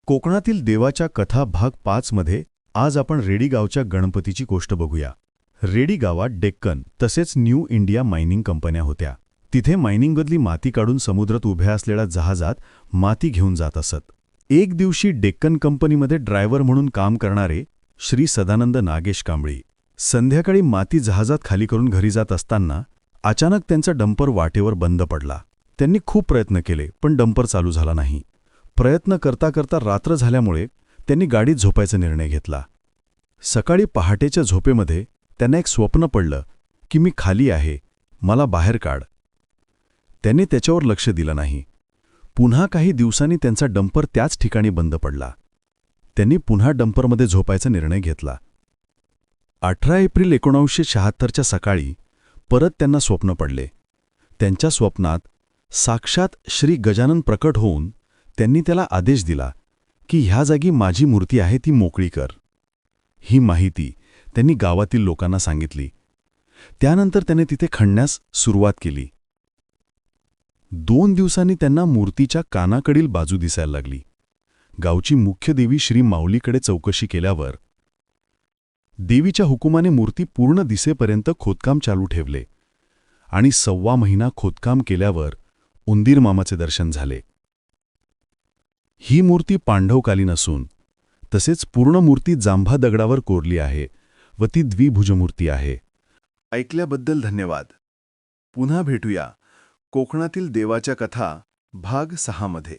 कोकणातील देवाच्या कथा भाग 5 मध्ये आज आपण रेडी गावच्या गणपतीची गोष्ट बघूया. रेडी गावात डेक्कन तसेच न्यू इंडिया मायनिंग कंपन्या होत्या. तिथे मायनिंगमधली माती काढून समुद्रात उभ्या असलेल्या जहाजात माती घेऊन जात असत. एक दिवशी डेक्कन कंपनीमध्ये ड्रायव्हर म्हणून काम करणारे श्री सदानंद नागेश कांबळी संध्याकाळी माती जहाजात खाली करून घरी जात असताना अचानक त्यांचा डंपर वाटेवर बंद पडला. त्यांनी खूप प्रयत्न केले पण डंपर चालू झाला नाही. प्रयत्न करता करता रात्र झाल्यामुळे त्यांनी गाडीत झोपायचा निर्णय घेतला. सकाळी पहाटेच्या झोपेमध्ये त्यांना एक स्वप्न पडलं की मी खाली आहे, मला बाहेर काढ. त्यांनी त्याच्यावर लक्ष दिलं नाही. पुन्हा काही दिवसांनी त्यांचा डंपर त्याच ठिकाणी बंद पडला. त्यांनी पुन्हा डंपरमध्ये झोपायचा निर्णय घेतला. 18 एप्रिल 1976च्या सकाळी परत त्यांना स्वप्न पडले. त्यांच्या स्वप्नात साक्षात श्री गजानन प्रकट होऊन त्यांनी त्याला आदेश दिला की ह्या जागी माझी मूर्ती आहे ती मोकळी कर. ही माहिती त्यांनी गावातील लोकांना सांगितली. त्यानंतर त्याने तिथे खणण्यास सुरुवात केली. 2 दिवसांनी त्यांना मूर्तीच्या कानाकडील बाजू दिसायला लागली. गावची मुख्य देवी श्री माऊलीकडे चौकशी केल्यावर देवीच्या हुकुमाने मूर्ती पूर्ण दिसेपर्यंत खोदकाम चालू ठेवले आणि 1.25 महिना खोदकाम केल्यावर उंदीर मामाचे दर्शन झाले. ही मूर्ती पांडवकालीन असून तसेच पूर्ण मूर्ती जांभा दगडावर कोरली आहे व ती द्विभुजमूर्ती आहे. ऐकल्याबद्दल धन्यवाद. पुन्हा भेटूया कोकणातील देवाच्या कथा भाग 6 मध्ये.